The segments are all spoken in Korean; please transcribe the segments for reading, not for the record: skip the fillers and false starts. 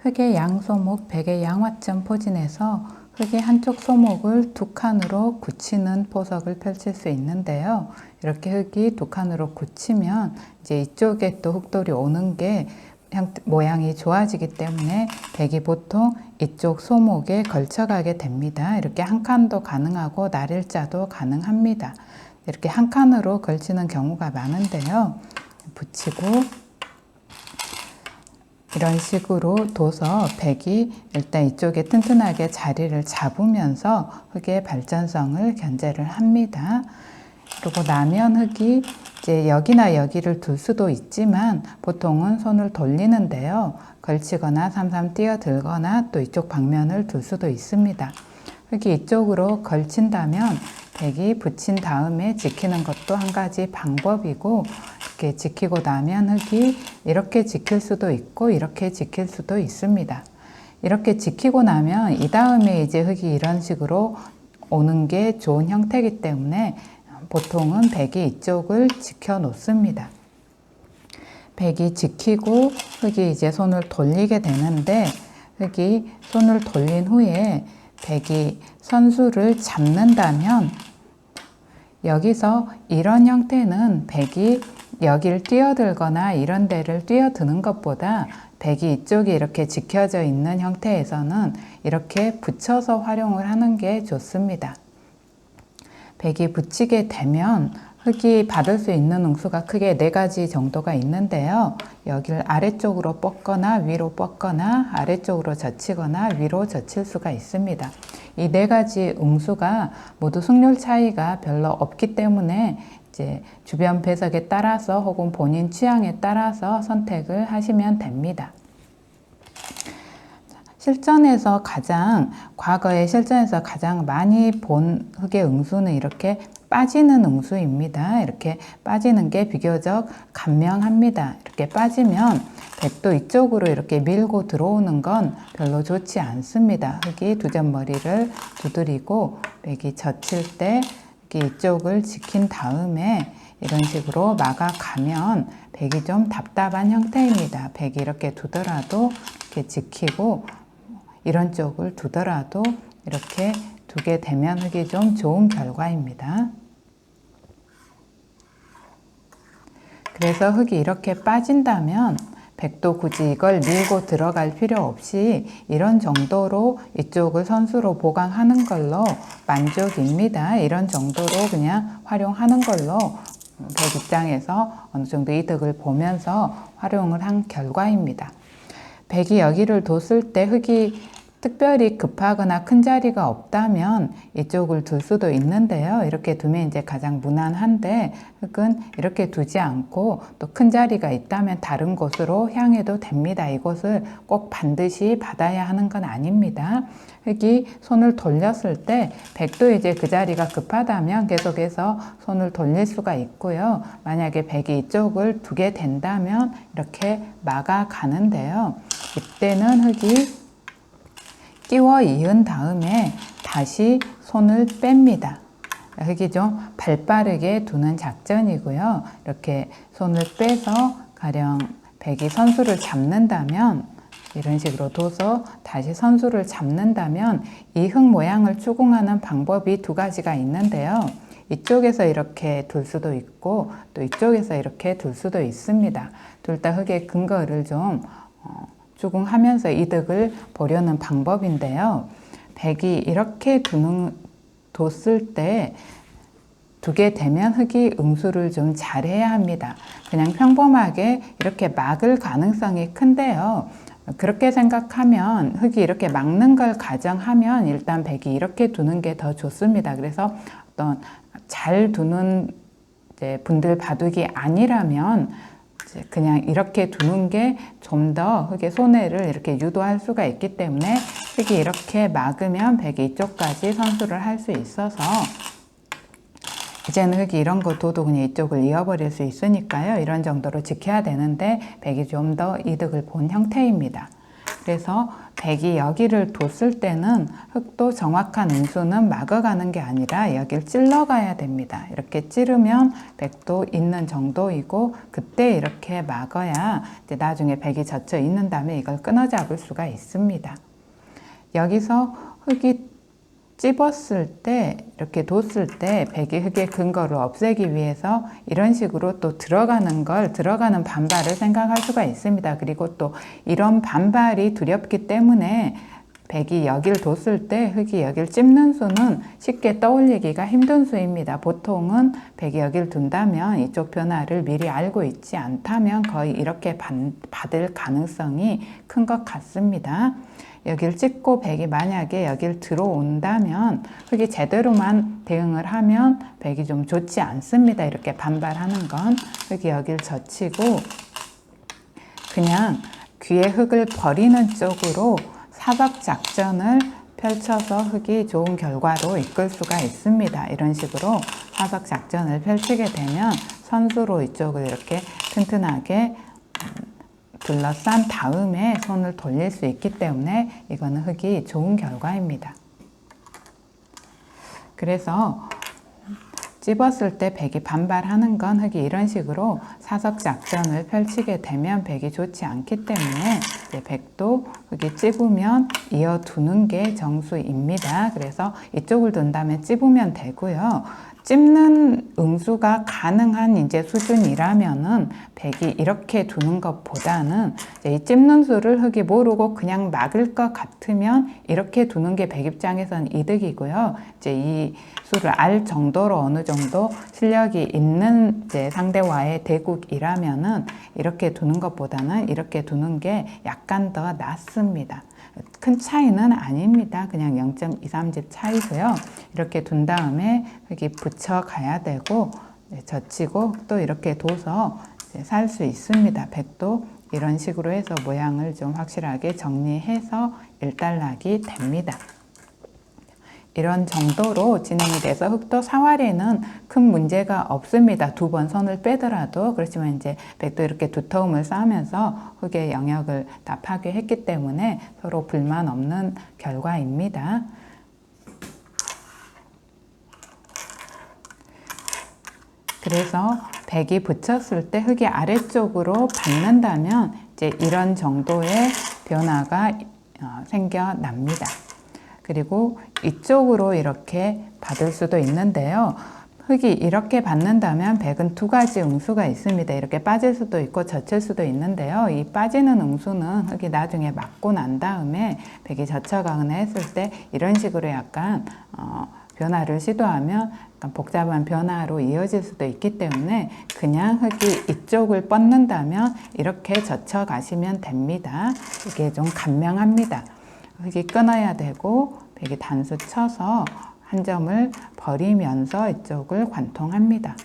흙의 양소목, 백의 양화점 포진에서 흙의 한쪽 소목을 두 칸으로 굳히는 포석을 펼칠 수 있는데요. 이렇게 흙이 두 칸으로 굳히면 이제 이쪽에 또 흙돌이 오는 게 모양이 좋아지기 때문에 백이 보통 이쪽 소목에 걸쳐가게 됩니다. 이렇게 한 칸도 가능하고 날일자도 가능합니다. 이렇게 한 칸으로 걸치는 경우가 많은데요. 붙이고 이런 식으로 둬서 백이 일단 이쪽에 튼튼하게 자리를 잡으면서 흙의 발전성을 견제를 합니다. 그리고 나면 흙이 이제 여기나 여기를 둘 수도 있지만 보통은 손을 돌리는데요. 걸치거나 삼삼 뛰어들거나 또 이쪽 방면을 둘 수도 있습니다. 흙이 이쪽으로 걸친다면 백이 붙인 다음에 지키는 것도 한 가지 방법이고, 이렇게 지키고 나면 흙이 이렇게 지킬 수도 있고 이렇게 지킬 수도 있습니다. 이렇게 지키고 나면 이 다음에 이제 흙이 이런 식으로 오는 게 좋은 형태이기 때문에 보통은 백이 이쪽을 지켜 놓습니다. 백이 지키고 흙이 이제 손을 돌리게 되는데, 흙이 손을 돌린 후에 백이 선수를 잡는다면 여기서 이런 형태는 백이 여기를 뛰어들거나 이런 데를 뛰어드는 것보다 백이 이쪽이 이렇게 지켜져 있는 형태에서는 이렇게 붙여서 활용을 하는 게 좋습니다. 백이 붙이게 되면 흙이 받을 수 있는 응수가 크게 4가지 정도가 있는데요. 여기를 아래쪽으로 뻗거나 위로 뻗거나 아래쪽으로 젖히거나 위로 젖힐 수가 있습니다. 이 4가지 응수가 모두 승률 차이가 별로 없기 때문에 이제 주변 배석에 따라서 혹은 본인 취향에 따라서 선택을 하시면 됩니다. 과거의 실전에서 가장 많이 본 흙의 응수는 이렇게 빠지는 응수입니다. 이렇게 빠지는 게 비교적 간명합니다. 이렇게 빠지면 백도 이쪽으로 이렇게 밀고 들어오는 건 별로 좋지 않습니다. 흙이 두점머리를 두드리고 백이 젖힐 때 이쪽을 지킨 다음에 이런 식으로 막아가면 백이 좀 답답한 형태입니다. 백이 이렇게 두더라도 이렇게 지키고 이런 쪽을 두더라도 이렇게 두게 되면 흙이 좀 좋은 결과입니다. 그래서 흙이 이렇게 빠진다면 백도 굳이 이걸 밀고 들어갈 필요 없이 이런 정도로 이쪽을 선수로 보강하는 걸로 만족입니다. 이런 정도로 그냥 활용하는 걸로 백 입장에서 어느 정도 이득을 보면서 활용을 한 결과입니다. 백이 여기를 뒀을 때 흙이 특별히 급하거나 큰 자리가 없다면 이쪽을 둘 수도 있는데요. 이렇게 두면 이제 가장 무난한데, 흙은 이렇게 두지 않고 또 큰 자리가 있다면 다른 곳으로 향해도 됩니다. 이곳을 꼭 반드시 받아야 하는 건 아닙니다. 흙이 손을 돌렸을 때 백도 이제 그 자리가 급하다면 계속해서 손을 돌릴 수가 있고요. 만약에 백이 이쪽을 두게 된다면 이렇게 막아 가는데요. 이때는 흙이 끼워 이은 다음에 다시 손을 뺍니다. 흙이 좀 발빠르게 두는 작전이고요. 이렇게 손을 빼서 가령 백이 선수를 잡는다면, 이런 식으로 둬서 다시 선수를 잡는다면 이 흙 모양을 추궁하는 방법이 2가지가 있는데요. 이쪽에서 이렇게 둘 수도 있고 또 이쪽에서 이렇게 둘 수도 있습니다. 둘 다 흙의 근거를 좀 추궁하면서 이득을 보려는 방법인데요. 백이 이렇게 뒀을 때 두게 되면 흙이 응수를 좀 잘해야 합니다. 그냥 평범하게 이렇게 막을 가능성이 큰데요. 그렇게 생각하면 흙이 이렇게 막는 걸 가정하면 일단 백이 이렇게 두는 게 더 좋습니다. 그래서 어떤 잘 두는 분들 바둑이 아니라면 그냥 이렇게 두는 게 좀 더 흙의 손해를 이렇게 유도할 수가 있기 때문에 흙이 이렇게 막으면 백이 이쪽까지 선수를 할 수 있어서, 이제는 흙이 이런 거 둬도 그냥 이쪽을 이어버릴 수 있으니까요. 이런 정도로 지켜야 되는데 백이 좀 더 이득을 본 형태입니다. 그래서 백이 여기를 뒀을 때는 흙도 정확한 응수는 막아가는 게 아니라 여기를 찔러가야 됩니다. 이렇게 찌르면 백도 있는 정도이고 그때 이렇게 막아야 이제 나중에 백이 젖혀 있는 다음에 이걸 끊어 잡을 수가 있습니다. 여기서 흙이 찝었을 때 이렇게 뒀을 때 백이 흙의 근거를 없애기 위해서 이런 식으로 또 들어가는 반발을 생각할 수가 있습니다. 그리고 또 이런 반발이 두렵기 때문에 백이 여기를 뒀을 때 흙이 여기를 찝는 수는 쉽게 떠올리기가 힘든 수입니다. 보통은 백이 여기를 둔다면 이쪽 변화를 미리 알고 있지 않다면 거의 이렇게 받을 가능성이 큰 것 같습니다. 여기를 찍고 백이 만약에 여기를 들어온다면 흙이 제대로만 대응을 하면 백이 좀 좋지 않습니다. 이렇게 반발하는 건 흙이 여기를 젖히고 그냥 귀에 흙을 버리는 쪽으로 사격 작전을 펼쳐서 흙이 좋은 결과로 이끌 수가 있습니다. 이런 식으로 사격 작전을 펼치게 되면 선수로 이쪽을 이렇게 튼튼하게 둘러싼 다음에 손을 돌릴 수 있기 때문에 이거는 흙이 좋은 결과입니다. 그래서 찝었을 때 백이 반발하는 건 흙이 이런 식으로 사석 작전을 펼치게 되면 백이 좋지 않기 때문에 이제 백도 흙이 찝으면 이어두는 게 정수입니다. 그래서 이쪽을 둔 다음에 찝으면 되고요. 찝는 응수가 가능한 이제 수준이라면은 백이 이렇게 두는 것보다는 이제 이 찝는 수를 흙이 모르고 그냥 막을 것 같으면 이렇게 두는 게 백 입장에서는 이득이고요. 이제 이 수를 알 정도로 어느 정도 실력이 있는 이제 상대와의 대국이라면은 이렇게 두는 것보다는 이렇게 두는 게 약간 더 낫습니다. 큰 차이는 아닙니다. 그냥 0.23집 차이고요. 이렇게 둔 다음에 흙이 붙여 가야 되고 젖히고 또 이렇게 둬서 살 수 있습니다. 백도 이런 식으로 해서 모양을 좀 확실하게 정리해서 일단락이 됩니다. 이런 정도로 진행이 돼서 흙도 사활에는 큰 문제가 없습니다. 2번 손을 빼더라도. 그렇지만 이제 백도 이렇게 두터움을 쌓으면서 흙의 영역을 다 파괴했기 때문에 서로 불만 없는 결과입니다. 그래서 백이 붙였을 때 흙이 아래쪽으로 받는다면 이제 이런 정도의 변화가 생겨납니다. 그리고 이쪽으로 이렇게 받을 수도 있는데요. 흙이 이렇게 받는다면 백은 2가지 응수가 있습니다. 이렇게 빠질 수도 있고 젖힐 수도 있는데요. 이 빠지는 응수는 흙이 나중에 맞고 난 다음에 백이 젖혀가거나 했을 때 이런 식으로 약간 변화를 시도하면 약간 복잡한 변화로 이어질 수도 있기 때문에 그냥 흙이 이쪽을 뻗는다면 이렇게 젖혀가시면 됩니다. 이게 좀 간명합니다. 흙이 끊어야 되고 백이 단수 쳐서 한 점을 버리면서 이쪽을 관통합니다.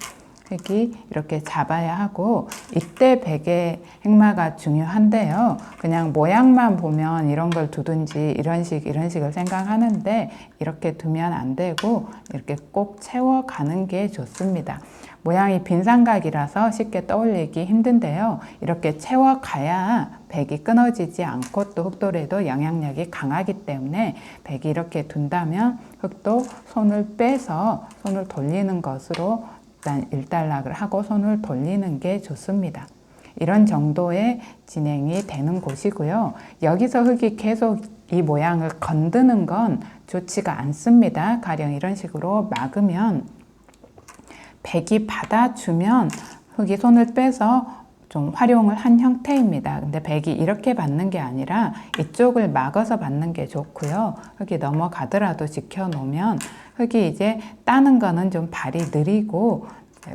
흙이 이렇게 잡아야 하고 이때 백의 행마가 중요한데요. 그냥 모양만 보면 이런 걸 두든지 이런 식을 생각하는데 이렇게 두면 안 되고 이렇게 꼭 채워가는 게 좋습니다. 모양이 빈삼각이라서 쉽게 떠올리기 힘든데요. 이렇게 채워가야 백이 끊어지지 않고 또 흙돌에도 영향력이 강하기 때문에 백이 이렇게 둔다면 흙도 손을 빼서 손을 돌리는 것으로 일단 일단락을 하고 손을 돌리는 게 좋습니다. 이런 정도의 진행이 되는 곳이고요. 여기서 흙이 계속 이 모양을 건드는 건 좋지가 않습니다. 가령 이런 식으로 막으면 백이 받아주면 흙이 손을 빼서 좀 활용을 한 형태입니다. 근데 백이 이렇게 받는 게 아니라 이쪽을 막아서 받는 게 좋고요. 흙이 넘어가더라도 지켜놓으면 흙이 이제 따는 거는 좀 발이 느리고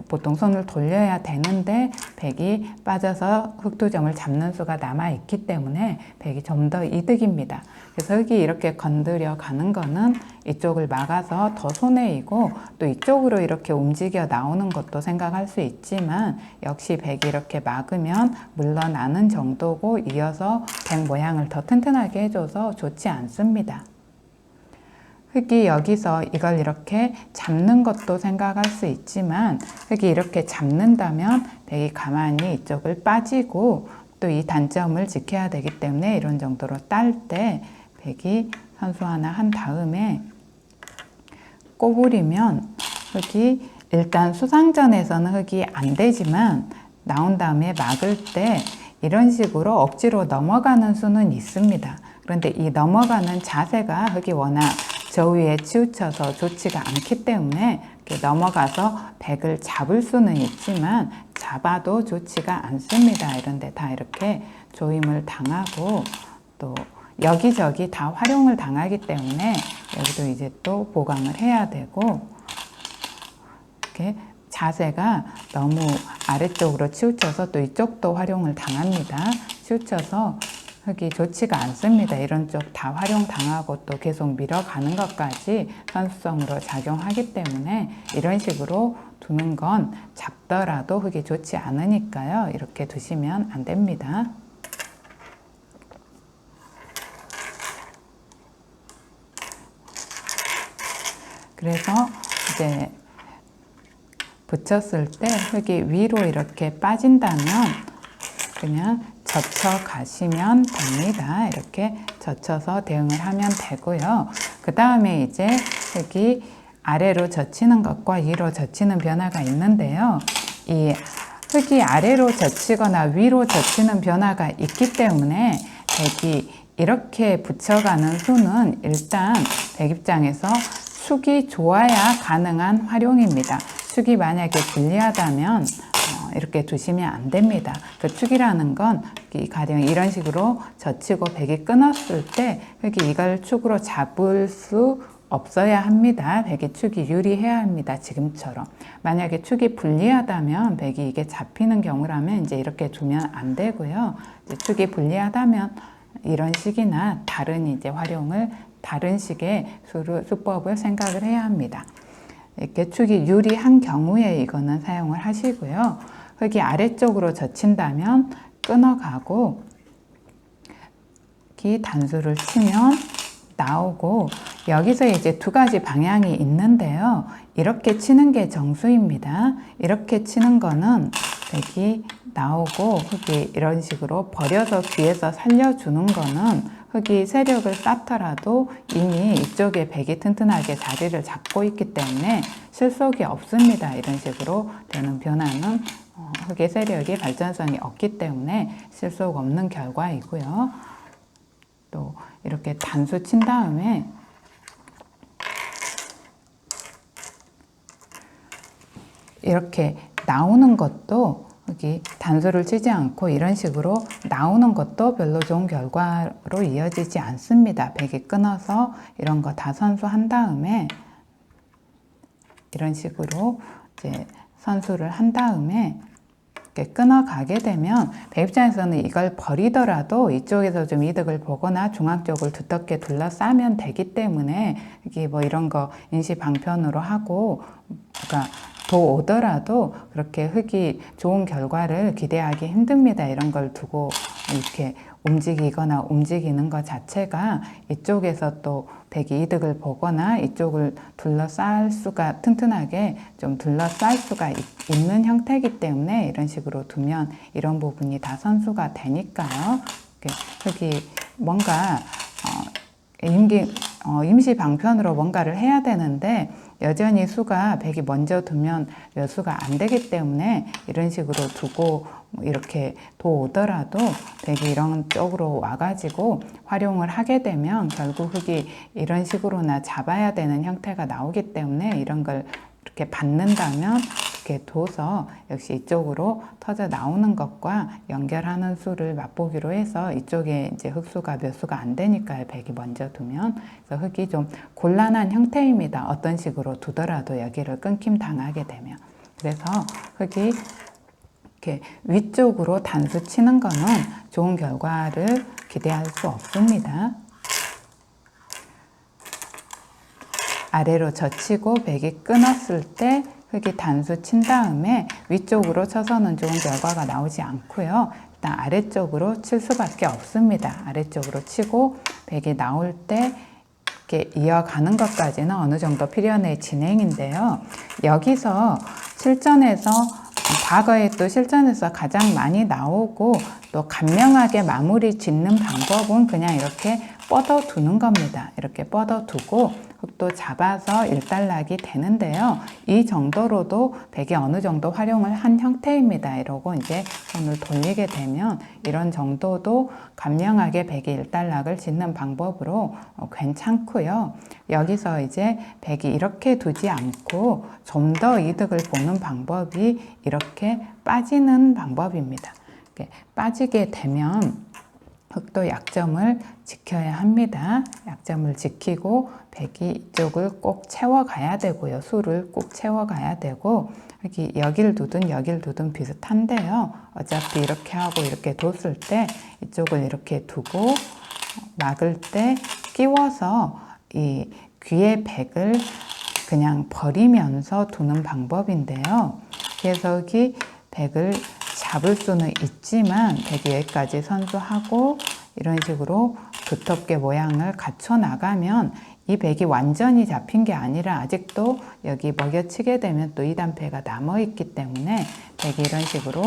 보통 손을 돌려야 되는데 백이 빠져서 흙도점을 잡는 수가 남아있기 때문에 백이 좀 더 이득입니다. 그래서 흙이 이렇게 건드려 가는 거는 이쪽을 막아서 더 손해이고 또 이쪽으로 이렇게 움직여 나오는 것도 생각할 수 있지만 역시 백이 이렇게 막으면 물러나는 정도고 이어서 백 모양을 더 튼튼하게 해줘서 좋지 않습니다. 흙이 여기서 이걸 이렇게 잡는 것도 생각할 수 있지만 흙이 이렇게 잡는다면 백이 가만히 이쪽을 빠지고 또 또 이 단점을 지켜야 되기 때문에 이런 정도로 딸 때 백이 선수 하나 한 다음에 꼬부리면 흙이 일단 수상전에서는 흙이 안 되지만 나온 다음에 막을 때 이런 식으로 억지로 넘어가는 수는 있습니다. 그런데 이 넘어가는 자세가 흙이 워낙 저 위에 치우쳐서 좋지가 않기 때문에 이렇게 넘어가서 백을 잡을 수는 있지만 잡아도 좋지가 않습니다. 이런데 다 이렇게 조임을 당하고 또 여기저기 다 활용을 당하기 때문에 여기도 이제 또 보강을 해야 되고 이렇게 자세가 너무 아래쪽으로 치우쳐서 또 이쪽도 활용을 당합니다. 치우쳐서 흙이 좋지가 않습니다. 이런 쪽 다 활용 당하고 또 계속 밀어가는 것까지 선수성으로 작용하기 때문에 이런 식으로 두는 건 잡더라도 흙이 좋지 않으니까요. 이렇게 두시면 안 됩니다. 그래서 이제 붙였을 때 흙이 위로 이렇게 빠진다면 그냥 젖혀 가시면 됩니다. 이렇게 젖혀서 대응을 하면 되고요. 그 다음에 이제 흙이 아래로 젖히는 것과 위로 젖히는 변화가 있는데요. 이 흙이 아래로 젖히거나 위로 젖히는 변화가 있기 때문에 백이 이렇게 붙여가는 수는 일단 백 입장에서 축이 좋아야 가능한 활용입니다. 축이 만약에 불리하다면 이렇게 두시면 안 됩니다. 그 축이라는 건 가령 이런 식으로 젖히고 백이 끊었을 때 흙이 이걸 축으로 잡을 수 없어야 합니다. 백이 축이 유리해야 합니다. 지금처럼. 만약에 축이 불리하다면 백이 이게 잡히는 경우라면 이제 이렇게 두면 안 되고요. 이제 축이 불리하다면 이런 식이나 다른 이제 활용을 다른 식의 수법을 생각을 해야 합니다. 이렇게 축이 유리한 경우에 이거는 사용을 하시고요. 흙이 아래쪽으로 젖힌다면 끊어가고 이 단수를 치면 나오고 여기서 이제 두 가지 방향이 있는데요. 이렇게 치는 게 정수입니다. 이렇게 치는 거는 백이 나오고 흙이 이런 식으로 버려서 뒤에서 살려주는 거는 흙이 세력을 쌓더라도 이미 이쪽에 백이 튼튼하게 자리를 잡고 있기 때문에 실속이 없습니다. 이런 식으로 되는 변화는 흙의 세력이 발전성이 없기 때문에 실속 없는 결과이고요. 또 이렇게 단수 친 다음에 이렇게 나오는 것도 여기 단수를 치지 않고 이런 식으로 나오는 것도 별로 좋은 결과로 이어지지 않습니다. 백이 끊어서 이런 거 다 선수한 다음에 이런 식으로 이제 선수를 한 다음에 이렇게 끊어가게 되면 백 입장에서는 이걸 버리더라도 이쪽에서 좀 이득을 보거나 중앙 쪽을 두텁게 둘러싸면 되기 때문에 이게 뭐 이런 거 인시 방편으로 하고 그러니까 도 오더라도 그렇게 흙이 좋은 결과를 기대하기 힘듭니다. 이런 걸 두고 이렇게 움직이거나 움직이는 것 자체가 이쪽에서 또 백이 이득을 보거나 이쪽을 둘러쌀 수가 튼튼하게 좀 둘러쌀 수가 있는 형태이기 때문에 이런 식으로 두면 이런 부분이 다 선수가 되니까요. 흙이 뭔가 임시 방편으로 뭔가를 해야 되는데 여전히 수가 백이 먼저 두면 몇 수가 안 되기 때문에 이런 식으로 두고 이렇게 도 오더라도 백이 이런 쪽으로 와가지고 활용을 하게 되면 결국 흙이 이런 식으로나 잡아야 되는 형태가 나오기 때문에 이런 걸 이렇게 받는다면 이렇게 둬서 역시 이쪽으로 터져 나오는 것과 연결하는 수를 맛보기로 해서 이쪽에 이제 흙수가 몇 수가 안 되니까요. 백이 먼저 두면. 그래서 흙이 좀 곤란한 형태입니다. 어떤 식으로 두더라도 여기를 끊김 당하게 되면. 그래서 흙이 이렇게 위쪽으로 단수 치는 거는 좋은 결과를 기대할 수 없습니다. 아래로 젖히고 백이 끊었을 때 흙이 단수 친 다음에 위쪽으로 쳐서는 좋은 결과가 나오지 않고요. 일단 아래쪽으로 칠 수밖에 없습니다. 아래쪽으로 치고 백이 나올 때 이렇게 이어가는 것까지는 어느 정도 필연의 진행인데요. 여기서 실전에서 과거에 또 실전에서 가장 많이 나오고 또 간명하게 마무리 짓는 방법은 그냥 이렇게 뻗어두는 겁니다. 이렇게 뻗어두고 흙도 잡아서 일단락이 되는데요. 이 정도로도 백이 어느 정도 활용을 한 형태입니다. 이러고 이제 손을 돌리게 되면 이런 정도도 간명하게 백이 일단락을 짓는 방법으로 괜찮고요. 여기서 이제 백이 이렇게 두지 않고 좀 더 이득을 보는 방법이 이렇게 빠지는 방법입니다. 이렇게 빠지게 되면 흙도 약점을 지켜야 합니다. 약점을 지키고 백이 이쪽을 꼭 채워가야 되고요. 수를 꼭 채워가야 되고 여길 두든 비슷한데요. 어차피 이렇게 하고 이렇게 뒀을 때 이쪽을 이렇게 두고 막을 때 끼워서 이 귀의 백을 그냥 버리면서 두는 방법인데요. 그래서 여기 백을 잡을 수는 있지만 백이 여기까지 선수하고 이런 식으로 두텁게 모양을 갖춰 나가면 이 백이 완전히 잡힌 게 아니라 아직도 여기 먹여치게 되면 또 2단패가 남아있기 때문에 백이 이런 식으로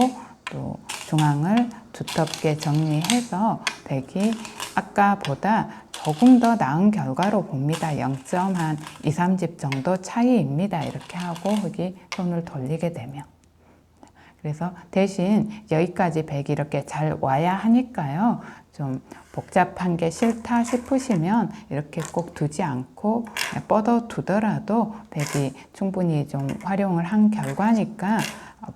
또 중앙을 두텁게 정리해서 백이 아까보다 조금 더 나은 결과로 봅니다. 0.2, 3집 정도 차이입니다. 이렇게 하고 흙이 손을 돌리게 되면. 그래서 대신 여기까지 백이 이렇게 잘 와야 하니까요. 좀 복잡한 게 싫다 싶으시면 이렇게 꼭 두지 않고 뻗어 두더라도 백이 충분히 좀 활용을 한 결과니까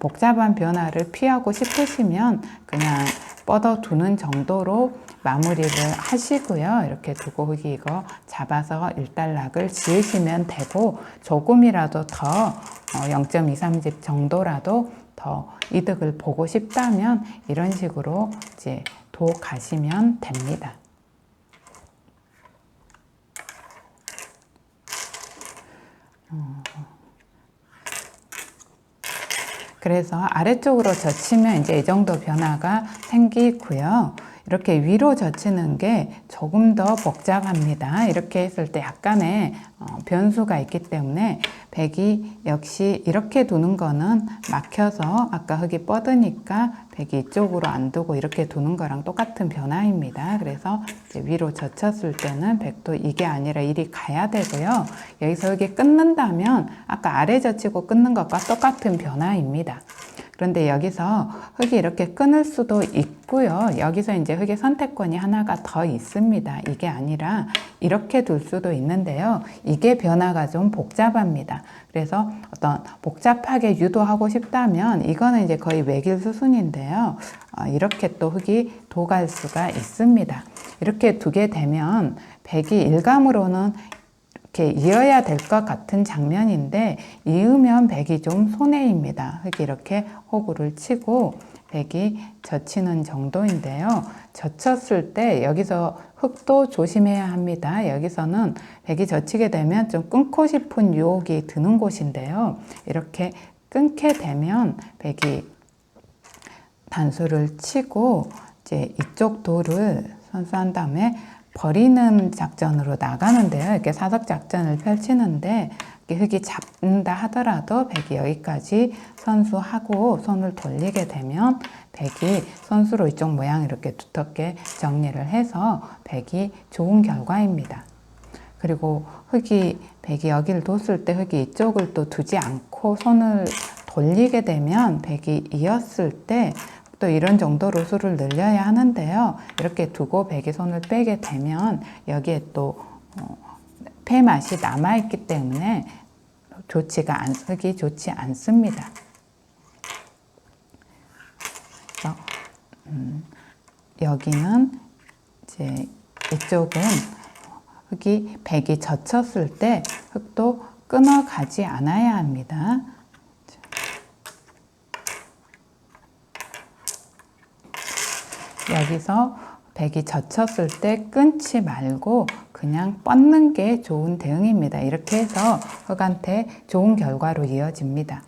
복잡한 변화를 피하고 싶으시면 그냥 뻗어 두는 정도로 마무리를 하시고요. 이렇게 두고 흙이 이거 잡아서 일단락을 지으시면 되고 조금이라도 더 0.2, 3집 정도라도 더 이득을 보고 싶다면 이런 식으로 이제 도 가시면 됩니다. 그래서 아래쪽으로 젖히면 이제 이 정도 변화가 생기고요. 이렇게 위로 젖히는 게 조금 더 복잡합니다. 이렇게 했을 때 약간의 변수가 있기 때문에 백이 역시 이렇게 두는 거는 막혀서 아까 흙이 뻗으니까 백이 이쪽으로 안 두고 이렇게 두는 거랑 똑같은 변화입니다. 그래서 이제 위로 젖혔을 때는 백도 이게 아니라 이리 가야 되고요. 여기서 흙이 끊는다면 아까 아래 젖히고 끊는 것과 똑같은 변화입니다. 그런데 여기서 흙이 이렇게 끊을 수도 있고요. 여기서 이제 흙의 선택권이 하나가 더 있습니다. 이게 아니라 이렇게 둘 수도 있는데요. 이게 변화가 좀 복잡합니다. 그래서 어떤 복잡하게 유도하고 싶다면 이거는 이제 거의 외길 수순인데요. 이렇게 또 흙이 도갈 수가 있습니다. 이렇게 두게 되면 백이 일감으로는 이렇게 이어야 될 것 같은 장면인데 이으면 백이 좀 손해입니다. 흙이 이렇게 호구를 치고 백이 젖히는 정도인데요. 젖혔을 때 여기서 흙도 조심해야 합니다. 여기서는 백이 젖히게 되면 좀 끊고 싶은 유혹이 드는 곳인데요. 이렇게 끊게 되면 백이 단수를 치고 이제 이쪽 돌을 선수한 다음에 버리는 작전으로 나가는데요. 이렇게 사석 작전을 펼치는데 흙이 잡는다 하더라도 백이 여기까지 선수하고 손을 돌리게 되면 백이 선수로 이쪽 모양 이렇게 두텁게 정리를 해서 백이 좋은 결과입니다. 그리고 백이 여기를 뒀을 때 흙이 이쪽을 또 두지 않고 손을 돌리게 되면 백이 이었을 때 또 이런 정도로 수를 늘려야 하는데요. 이렇게 두고 백이 손을 빼게 되면 여기에 또 패 맛이 남아있기 때문에 흙이 좋지 않습니다. 그래서 여기는 이제 이쪽은 백이 젖혔을 때 흙도 끊어가지 않아야 합니다. 여기서 백이 젖혔을 때 끊지 말고 그냥 뻗는 게 좋은 대응입니다. 이렇게 해서 흙한테 좋은 결과로 이어집니다.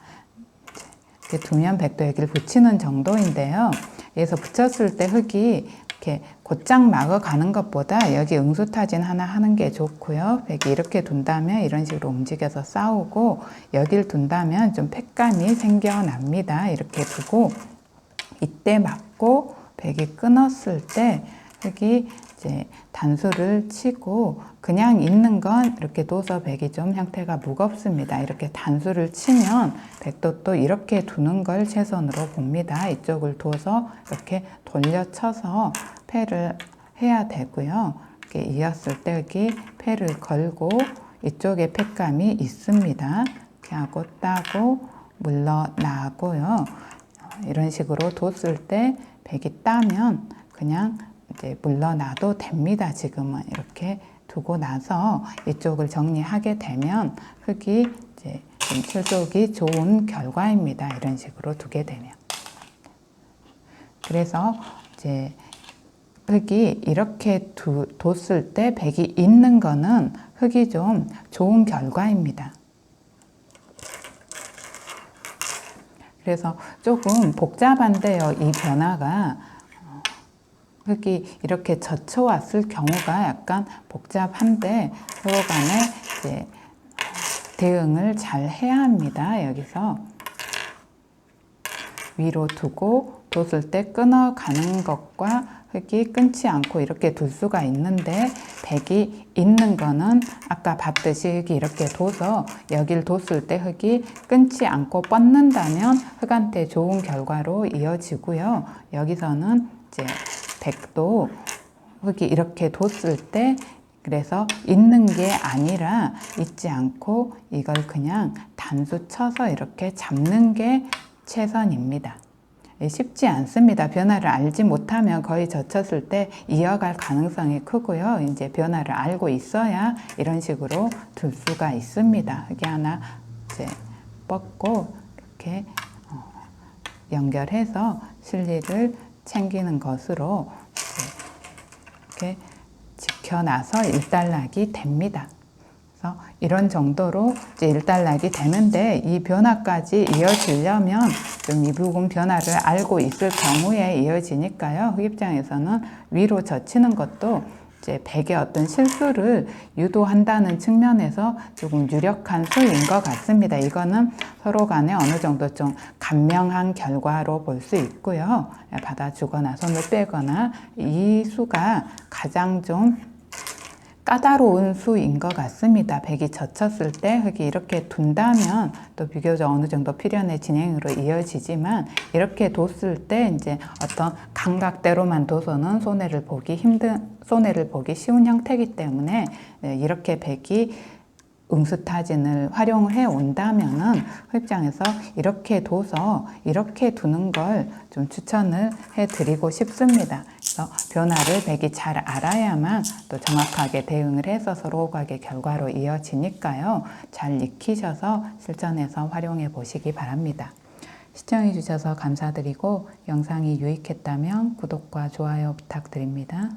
이렇게 두면 백도 여기를 붙이는 정도인데요. 여기서 붙였을 때 흙이 이렇게 곧장 막아 가는 것보다 여기 응수타진 하나 하는 게 좋고요. 백이 이렇게 둔다면 이런 식으로 움직여서 싸우고, 여길 둔다면 좀 팩감이 생겨납니다. 이렇게 두고 이때 막고 백이 끊었을 때 흑이 이제 단수를 치고, 그냥 있는 건 이렇게 둬서 백이 좀 형태가 무겁습니다. 이렇게 단수를 치면 백도 또 이렇게 두는 걸 최선으로 봅니다. 이쪽을 둬서 이렇게 돌려쳐서 패를 해야 되고요. 이렇게 이었을 때 여기 패를 걸고 이쪽에 팩감이 있습니다. 이렇게 하고 따고 물러나고요. 이런 식으로 뒀을 때 백이 따면 그냥 이제 물러나도 됩니다. 지금은 이렇게 두고 나서 이쪽을 정리하게 되면 흑이 이제 좀 출족이 좋은 결과입니다. 이런 식으로 두게 되면. 그래서 이제 흑이 이렇게 뒀을 때 백이 있는 거는 흑이 좀 좋은 결과입니다. 그래서 조금 복잡한데요. 이 변화가 흑이 이렇게 젖혀왔을 경우가 약간 복잡한데 서로 간에 이제 대응을 잘 해야 합니다. 여기서 위로 두고 뒀을 때 끊어가는 것과 흑이 끊지 않고 이렇게 둘 수가 있는데, 백이 있는 거는 아까 봤듯이 흑이 이렇게 둬서 여길 뒀을 때 흑이 끊지 않고 뻗는다면 흑한테 좋은 결과로 이어지고요. 여기서는 이제 백도 흑이 이렇게 뒀을 때 그래서 있는 게 아니라 있지 않고 이걸 그냥 단수 쳐서 이렇게 잡는 게 최선입니다. 쉽지 않습니다. 변화를 알지 못하면 거의 젖혔을 때 이어갈 가능성이 크고요. 이제 변화를 알고 있어야 이런 식으로 둘 수가 있습니다. 흑이 하나 이제 뻗고 이렇게 연결해서 실리를 챙기는 것으로 이렇게 지켜놔서 일단락이 됩니다. 그래서 이런 정도로 이제 일단락이 되는데, 이 변화까지 이어지려면 좀 이 부분 변화를 알고 있을 경우에 이어지니까요. 흑 입장에서는 위로 젖히는 것도 이제 백의 어떤 실수를 유도한다는 측면에서 조금 유력한 수인 것 같습니다. 이거는 서로 간에 어느 정도 좀 간명한 결과로 볼 수 있고요. 받아주거나 손을 빼거나 이 수가 가장 좀 까다로운 수인 것 같습니다. 백이 젖혔을 때 흑이 이렇게 둔다면 또 비교적 어느 정도 필연의 진행으로 이어지지만, 이렇게 뒀을 때 이제 어떤 감각대로만 둬서는 손해를 보기 쉬운 형태이기 때문에 이렇게 백이 응수타진을 활용을 해 온다면은 흑 입장에서 이렇게 둬서 이렇게 두는 걸 좀 추천을 해 드리고 싶습니다. 그래서 변화를 백이 잘 알아야만 또 정확하게 대응을 해서 서로 각의 결과로 이어지니까요. 잘 익히셔서 실전에서 활용해 보시기 바랍니다. 시청해 주셔서 감사드리고, 영상이 유익했다면 구독과 좋아요 부탁드립니다.